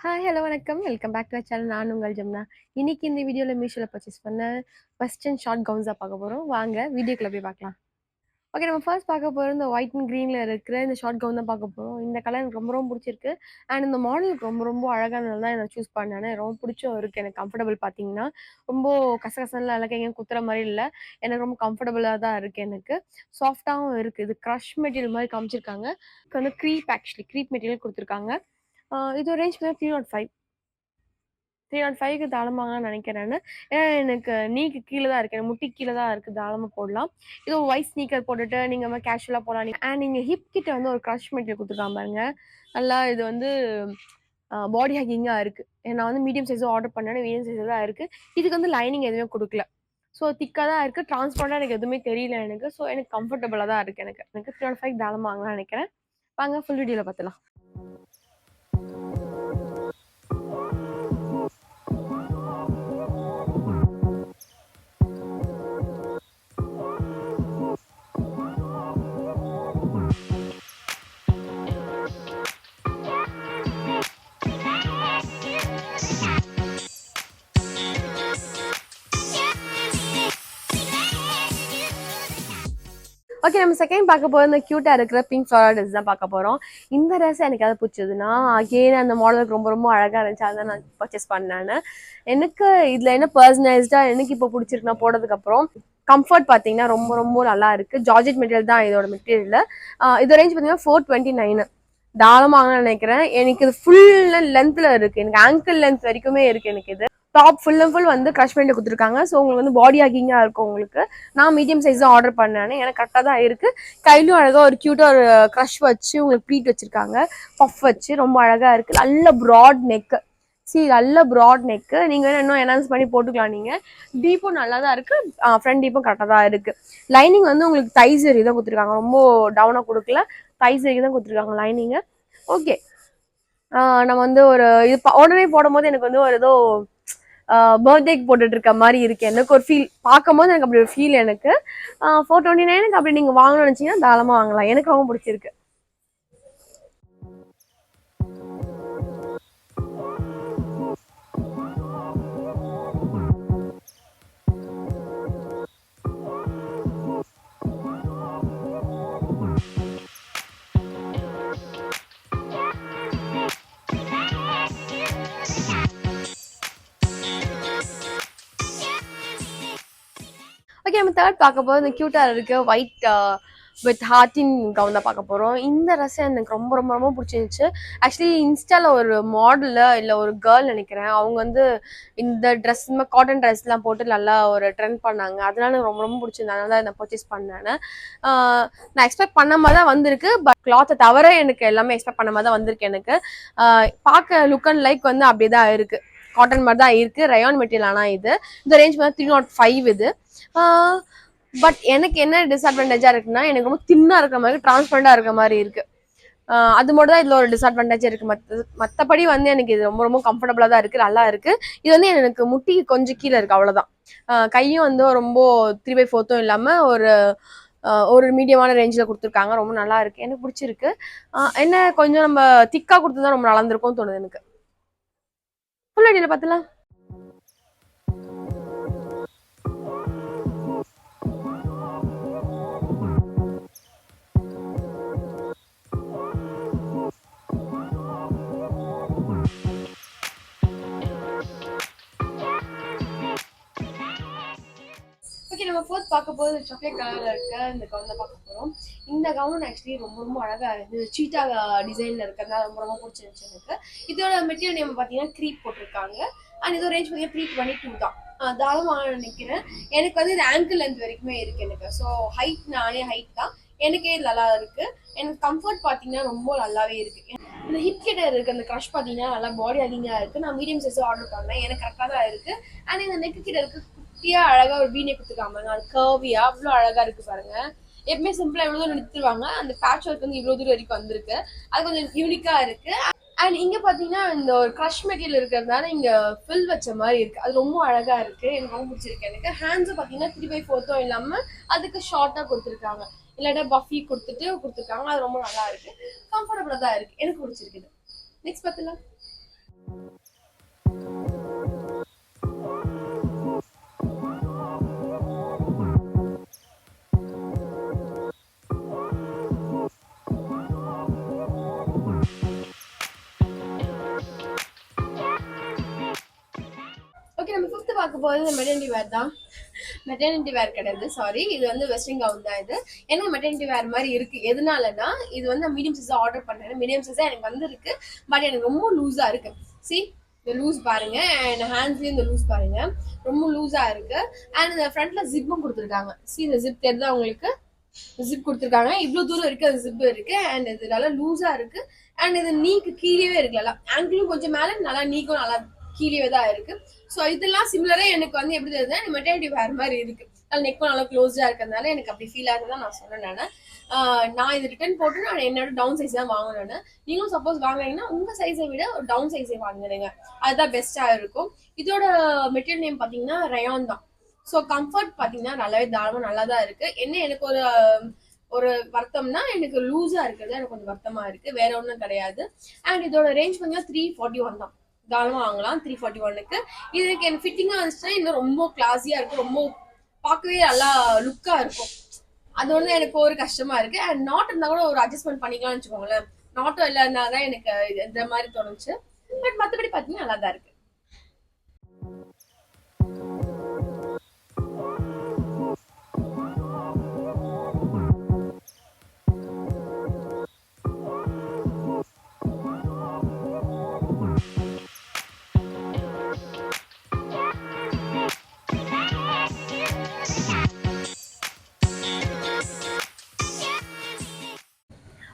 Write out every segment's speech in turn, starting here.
Hi hello வணக்கம். Welcome back to our channel. நான் உங்கள் ஜமுனா. இன்னைக்கு இந்த வீடியோல மீஷோல பர்ச்சேஸ் பண்ண வெஸ்டர்ன் ஷார்ட் கவுன்ஸ் தான் பார்க்க போறோம். வாங்க வீடியோக்குள்ள போய் பார்க்கலாம். ஓகே, நம்ம ஃபர்ஸ்ட் பார்க்க போறது இந்த ஒயிட் அண்ட் கிரீன்ல இருக்கிற இந்த ஷார்ட் கவுன் தான் பார்க்க போறோம். இந்த கலர் எனக்கு ரொம்ப ரொம்ப பிடிச்சிருக்கு. அண்ட் இந்த மாடலுக்கு ரொம்ப ரொம்ப அழகானது தான் நான் சூஸ் பண்ணேன். ரொம்ப பிடிச்சும் இருக்கு. எனக்கு கம்ஃபர்டபுள் பார்த்தீங்கன்னா, ரொம்ப கசகசன்னுலாம் இல்ல, எங்கேயும் குத்துற மாரி இல்ல. எனக்கு ரொம்ப கம்ஃபர்டபுளா தான் இருக்கு எனக்கு. சாஃப்ட்டாவும் இருக்கு. இது க்ரஷ் மெட்டீரியல் மாரி காமிச்சிருக்காங்க. இதுக்கு வந்து க்ரீப் மெட்டீரியல் குடுத்துருக்காங்க. இது ரேஞ்ச் பார்த்தீங்கன்னா 305. 305க்கு தாராளமாங்கன்னு நினைக்கிறேன் நானு. ஏன்னா எனக்கு நீக்கு கீழ தான் இருக்கு. எனக்கு முட்டிக்கு கீழ தான் இருக்கு. தாராளமா போடலாம். இது ஒயிட் ஸ்னீக்கர் போட்டுட்டு நீங்க கேஷுவலா போலாம். அண்ட் நீங்க ஹிப் கிட்ட வந்து ஒரு க்ரஷ் மெட்டீரியல் குடுத்துருக்காங்க பாருங்க. நல்லா இது வந்து பாடி ஹக்கிங்கா இருக்கு. நான் வந்து மீடியம் சைஸ் ஆர்டர் பண்ணேன். மீடியம் சைஸ் தான் இருக்கு. இதுக்கு வந்து லைனிங் எதுவுமே குடுக்கல. ஸோ திக்கா தான் இருக்கு. டிரான்ஸ்பரண்டா எனக்கு எதுவுமே தெரியல எனக்கு. ஸோ எனக்கு கம்ஃபர்டபுளா தான் இருக்கு எனக்கு. எனக்கு 305க்கு தாராளமா வாங்கலாம்னு நினைக்கிறேன். வாங்க ஃபுல் வீடியோல பார்த்துடலாம். ஓகே, நம்ம செகண்ட் பார்க்க போகிறது இந்த க்யூட்டா இருக்கிற பிங்க் ஃப்ளாரல் ட்ரெஸ் தான் பார்க்க போறோம். இந்த ட்ரெஸ் எனக்கு எதாவது பிடிச்சதுன்னா, அகெயின் அந்த மாடலுக்கு ரொம்ப ரொம்ப அழகா இருந்துச்சு. அதான் நான் பர்ச்சேஸ் பண்ணேன். எனக்கு இதுல என்ன பர்சனலைஸ்டா எனக்கு இப்போ பிடிச்சிருக்கு நான் போட்டதுக்கு அப்புறம், கம்ஃபர்ட் பார்த்தீங்கன்னா ரொம்ப ரொம்ப நல்லா இருக்கு. ஜார்ஜெட் மெட்டீரியல் தான் இதோட மெட்டீரியல். இது ரேஞ்ச் பார்த்தீங்கன்னா 429. தாராளமாக நினைக்கிறேன். எனக்கு இது ஃபுல் லென்த்ல இருக்கு. எனக்கு ஆங்கிள் லென்த் வரைக்குமே இருக்கு. எனக்கு இது டாப் ஃபுல் அண்ட் ஃபுல் வந்து க்ரஷ் மெட்டீரியல் கொடுத்துருக்காங்க. ஸோ உங்களுக்கு வந்து பாடி ஹக்கிங்கா இருக்கும் உங்களுக்கு. நான் மீடியம் சைஸ் தான் ஆர்டர் பண்ணேன். எனக்கு கரெக்டாக தான் இருக்கு. கையிலும் அழகா ஒரு கியூட்டா ஒரு க்ரஷ் வச்சு உங்களுக்கு ப்ளீட் வச்சிருக்காங்க. பஃப் வச்சு ரொம்ப அழகா இருக்கு. நல்ல ப்ராட் நெக். நல்ல ப்ராட் நெக்கு. நீங்க இன்னும் என்ஹான்ஸ் பண்ணி போட்டுக்கலாம். நீங்க டீப்பும் நல்லா தான் இருக்கு. ஃப்ரண்ட் டீப்பும் கரெக்டாக தான் இருக்கு. லைனிங் வந்து உங்களுக்கு தைஸ் வரைக்கும் தான் கொடுத்துருக்காங்க. ரொம்ப டவுனா கொடுக்கல. தைஸ் வரைக்கும் தான் கொடுத்துருக்காங்க லைனிங். ஓகே, நம்ம வந்து ஒரு இது உடனே போடும் போது எனக்கு வந்து ஒரு ஏதோ பர்த்டேக்கு போட்டுட்டு இருக்க மாதிரி இருக்கு. எனக்கு ஒரு ஃபீல் பார்க்கும் போது எனக்கு அப்படி ஒரு ஃபீல். எனக்கு 429 அப்படி நீங்க வாங்கணும்னு நினைச்சீங்கன்னா தாராளமா வாங்கலாம். எனக்கு ரொம்ப பிடிச்சிருக்கு. ஓகே, நம்ம தேர்ட் பார்க்க போது இந்த கியூட்டா இருக்கு ஒயிட் வித் ஹார்டின் கவுன் தான் பார்க்க போறோம். இந்த ட்ரெஸ் எனக்கு ரொம்ப ரொம்ப ரொம்ப பிடிச்சிருந்துச்சு. ஆக்சுவலி இன்ஸ்டால ஒரு மாடல்ல இல்ல ஒரு கேர்ள் நினைக்கிறேன், அவங்க வந்து இந்த ட்ரெஸ் காட்டன் ட்ரெஸ் எல்லாம் போட்டு நல்லா ஒரு ட்ரெண்ட் பண்ணாங்க. அதனால எனக்கு ரொம்ப ரொம்ப பிடிச்சிருந்தது. அதனால நான் பர்ச்சேஸ் பண்ணேன். நான் எக்ஸ்பெக்ட் பண்ண மாதிரி தான் வந்திருக்கு. பட் கிளாத்தை தவிர எனக்கு எல்லாமே எக்ஸ்பெக்ட் பண்ண மாதிரி தான் வந்திருக்கு. எனக்கு பார்க்க லுக் அண்ட் லைக் வந்து அப்படிதான் இருக்கு. காட்டன் மாதிரி தான் இருக்கு. Rayon material. ஆனால் இது இந்த ரேஞ்ச் வந்து 305. இது பட் எனக்கு என்ன டிஸ்அட்வான்டேஜா இருக்குன்னா, எனக்கு ரொம்ப தின்னா இருக்கிற மாதிரி டிரான்ஸ்பரண்டா இருக்க மாதிரி இருக்கு. அது மட்டும் தான் இதுல ஒரு டிஸ்அட்வான்டேஜா இருக்கு. மத்தபடி வந்து எனக்கு இது ரொம்ப ரொம்ப கம்ஃபர்டபுளா தான் இருக்கு. நல்லா இருக்கு. இது வந்து எனக்கு முட்டி கொஞ்சம் கீழே இருக்கு, அவ்வளவுதான். கையும் வந்து ரொம்ப 3/4 இல்லாம ஒரு ஒரு மீடியமான ரேஞ்சில் கொடுத்துருக்காங்க. ரொம்ப நல்லா இருக்கு. எனக்கு பிடிச்சிருக்கு. என்ன கொஞ்சம் நம்ம திக்கா கொடுத்துதான் ரொம்ப நல்லா இருந்திருக்கும்னு தோணுது எனக்கு. ஃபுல் ஐடியில பார்த்துலாம். ஓகே, நம்ம ஃபோர்த் பார்க்க போது சாக்லேட் கலர்ல இருக்க இந்த கவுன் தான் பார்க்க போறோம். இந்த கவுன் ஆக்சுவலி ரொம்ப ரொம்ப அழகா இருக்கு. சீட்டா டிசைன்ல இருக்கிறதுனால ரொம்ப ரொம்ப பிடிச்சிருந்துச்சு எனக்கு. இதோட மெட்டீரியல் நேம் பார்த்தீங்கன்னா க்ரீப் போட்டிருக்காங்க. அண்ட் இதோட ரேஞ்ச் பார்த்தீங்கன்னா 322 தான். தாராளமாக நினைக்கிறேன். எனக்கு வந்து இது ஆங்கிள் லென்த் வரைக்குமே இருக்கு எனக்கு. ஸோ ஹைட் நானே ஹைட் தான். எனக்கே இது நல்லா இருக்கு. எனக்கு கம்ஃபர்ட் பார்த்தீங்கன்னா ரொம்ப நல்லாவே இருக்கு. இந்த ஹிப் கிட்ட இருக்கு அந்த க்ரஷ் பார்த்தீங்கன்னா நல்லா பாடி அதிகமாக இருக்கு. நான் மீடியம் சைஸ் ஆர்டர் பண்ணேன். எனக்கு கரெக்டாக தான் இருக்கு. அண்ட் இந்த நெக்கு கிட்ட இருக்கு குட்டியா அழகா ஒரு வீணை கொடுத்துருக்காங்க. அது கர்வியா அவ்வளோ அழகா இருக்கு பாருங்க. எப்பவுமே சிம்பிளா எவ்வளவு தூரம் நிறுத்துருவாங்க. அந்த பேட்ச் ஒர்க் வந்து இவ்வளவு தூரம் வரைக்கும் வந்திருக்கு. அது கொஞ்சம் யூனிக்கா இருக்கு. அண்ட் இங்க பாத்தீங்கன்னா இந்த ஒரு க்ரஷ் மெட்டீரியல் இருக்கிறதுனால இங்க ஃபில் வச்ச மாதிரி இருக்கு. அது ரொம்ப அழகா இருக்கு. எனக்கு ரொம்ப பிடிச்சிருக்கு. எனக்கு ஹேண்ட்ஸ் பாத்தீங்கன்னா 3/4 இல்லாம அதுக்கு ஷார்ட்டா கொடுத்துருக்காங்க. இல்லாட்டா பஃபி கொடுத்துருக்காங்க. அது ரொம்ப நல்லா இருக்கு. கம்ஃபர்டபுளா தான் இருக்கு. எனக்கு பிடிச்சிருக்கு. நெக்ஸ்ட் பாத்தீங்களா. பார்க்க போகிறது மெட்டர்னிட்டி வேர் தான். மெட்டர்னிட்டி வேர் கிடையாது, சாரி, இது வந்து வெஸ்டர்ன் கவுன் தான். இது எனக்கு மெட்டர்னிட்டி வேர் மாதிரி இருக்கு. எதனாலனா இது வந்து மீடியம் சைஸ் ஆர்டர் பண்ணேன். மீடியம் சைஸா எனக்கு வந்திருக்கு. பட் எனக்கு ரொம்ப லூஸா இருக்கு. சி இந்த லூஸ் பாருங்க, அண்ட் ஹேண்ட்ஸ்லயும் இந்த லூஸ் பாருங்க, ரொம்ப லூஸா இருக்கு. அண்ட் இந்த ஃப்ரண்ட்ல ஜிப்பும் கொடுத்துருக்காங்க. சி இந்த ஜிப் தெரியுதா உங்களுக்கு? ஜிப் கொடுத்துருக்காங்க. இவ்வளவு தூரம் இருக்கு அது ஜிப் இருக்கு. அண்ட் இது நல்லா லூஸா இருக்கு. அண்ட் இது நீக்கு கீழே இருக்குல்ல, ஆங்கிளும் கொஞ்சம் மேல, நல்லா நீக்கும் நல்லா கீழே தான் இருக்கு. ஸோ இதெல்லாம் சிமிலரா எனக்கு வந்து எப்படி தெரியுதுன்னா மெட்டர்னிட்டி வேர் மாதிரி இருக்கு. நெக்கும் நல்லா க்ளோஸா இருக்கிறதுனால எனக்கு அப்படி ஃபீல் ஆகுதுதான் நான் சொன்னேன். நான் இது ரிட்டர்ன் போட்டு நான் என்னோட டவுன் சைஸ் தான் வாங்கினேன். நீங்களும் சப்போஸ் வாங்குறீங்கன்னா உங்க சைஸை விட ஒரு டவுன் சைஸை வாங்குறீங்க, அதுதான் பெஸ்டா இருக்கும். இதோட மெட்டீரியல் நேம் பாத்தீங்கன்னா ரயான் தான். ஸோ கம்ஃபர்ட் பாத்தீங்கன்னா நல்லாவே தாராளமா நல்லா தான் இருக்கு. என்ன எனக்கு ஒரு வருத்தம்னா எனக்கு லூஸா இருக்கிறது எனக்கு கொஞ்சம் வருத்தமா இருக்கு, வேற ஒன்றும் கிடையாது. அண்ட் இதோட ரேஞ்ச் பார்த்தீங்கன்னா 341 தான். தாராளமா வாங்கலாம் 341க்கு. இதுக்கு எனக்கு ஃபிட்டிங்கா இருந்துச்சுன்னா இன்னும் ரொம்ப கிளாஸியா இருக்கும், ரொம்ப பார்க்கவே நல்லா லுக்கா இருக்கும். அது ஒன்று எனக்கு ஒரு கஷ்டமா இருக்கு. அண்ட் நாட் இருந்தா கூட ஒரு அட்ஜஸ்ட்மெண்ட் பண்ணிக்கலாம்னு வச்சுக்கோங்களேன். நாட்டும் இல்லைன்னா தான் எனக்கு இந்த மாதிரி தோணுச்சு. பட் மற்றபடி பார்த்தீங்கன்னா நல்லா தான் இருக்கு.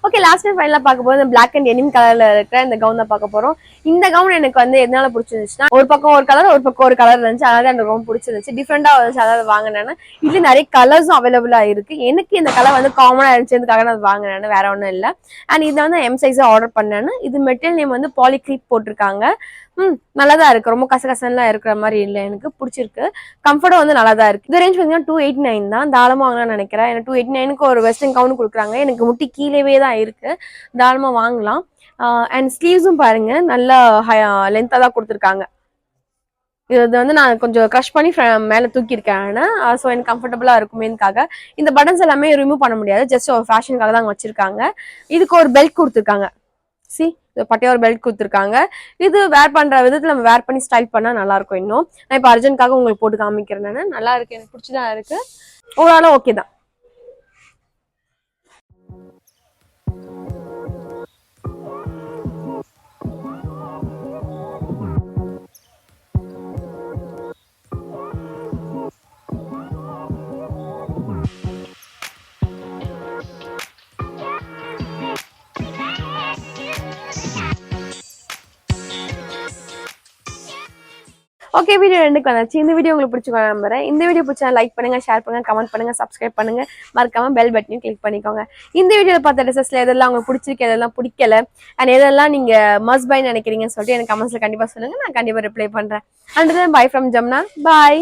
ஓகே, லாஸ்ட் அண்ட் ஃபைனலாக பார்க்க போது பிளாக் அண்ட் டெனிம் கலர்ல இருக்கிற இந்த கவுன் தான் பார்க்க போறோம். இந்த கவுன் எனக்கு வந்து எதனால பிடிச்சிருந்துச்சுன்னா, ஒரு பக்கம் ஒரு கலர் ஒரு பக்கம் ஒரு கலர் இருந்துச்சு, அதாவது எனக்கு ரொம்ப பிடிச்சிருந்துச்சு, டிஃப்ரெண்டா இருந்துச்சு, அதாவது வாங்கினேன். இது நிறைய கலர்ஸும் அவைலபிளா இருக்கு. எனக்கு இந்த கலர் வந்து காமனா இருந்துச்சுக்காக நான் வாங்கினேன், வேற ஒன்றும் இல்லை. அண்ட் இதை வந்து எம் சைஸா ஆர்டர் பண்ணேன்னு. இது மெட்டீரியல் நேம் வந்து பாலிக்ரீப் போட்டிருக்காங்க. நல்லாதான் இருக்கு, ரொம்ப கசகசன்லாம் இருக்கிற மாதிரி இல்லை, எனக்கு பிடிச்சிருக்கு. கம்ஃபர்டும் வந்து நல்லா தான் இருக்கு. இந்த ரேஞ்ச் பார்த்தீங்கன்னா 289 தான். தாராளமா வாங்கலாம்னு நினைக்கிறேன். எனக்கு 289க்கு ஒரு வெஸ்டர்ன் கவுன் கொடுக்குறாங்க. எனக்கு முட்டி கீழே தான் இருக்கு, தாராளமா வாங்கலாம். அண்ட் ஸ்லீவ்ஸும் பாருங்க நல்லா லென்த்தா தான் கொடுத்துருக்காங்க. இது வந்து நான் கொஞ்சம் க்ரஷ் பண்ணி மேலே தூக்கியிருக்கேன். ஸோ எனக்கு கம்ஃபர்டபுளா இருக்குமேனுக்காக. இந்த பட்டன்ஸ் எல்லாமே ரிமூவ் பண்ண முடியாது, ஜஸ்ட் ஒரு ஃபேஷனுக்காக தான் வச்சிருக்காங்க. இதுக்கு ஒரு பெல்ட் கொடுத்துருக்காங்க. சி பட்டையா ஒரு பெல்ட் கொடுத்துருக்காங்க. இது வேர் பண்ற விதத்துல நம்ம வேர் பண்ணி ஸ்டைல் பண்ணா நல்லா இருக்கும். இன்னும் நான் இப்போ அர்ஜென்ட்காக உங்களுக்கு போட்டு காமிக்கிறேன். நல்லா இருக்கு, எனக்கு பிடிச்சதான் இருக்கு. ஓவராலும் ஓகே தான். ஓகே, வீடியோ ரெண்டுக்கு வந்துச்சு. இந்த வீடியோ உங்களுக்கு பிடிச்சிக்கோ நம்புறேன். இந்த வீடியோ பிடிச்சா லைக் பண்ணுங்க, ஷேர் பண்ணுங்க, கமெண்ட் பண்ணுங்க, சப்ஸ்கிரைப் பண்ணுங்க, மறக்காம பெல் பட்டனையும் கிளிக் பண்ணிக்கோங்க. இந்த வீடியோவில் பார்த்த ட்ரெஸ்ஸஸ்ல எதெல்லாம் உங்களுக்கு பிடிச்சிருக்கு, எதெல்லாம் பிடிக்கல, அண்ட் எதெல்லாம் நீங்க மஸ்ட் பை நினைக்கிறீங்கன்னு சொல்லிட்டு எனக்கு கமெண்ட்ஸ்ல கண்டிப்பா சொல்லுங்க, நான் கண்டிப்பா ரிப்ளை பண்றேன். And then by from Zamana, bye.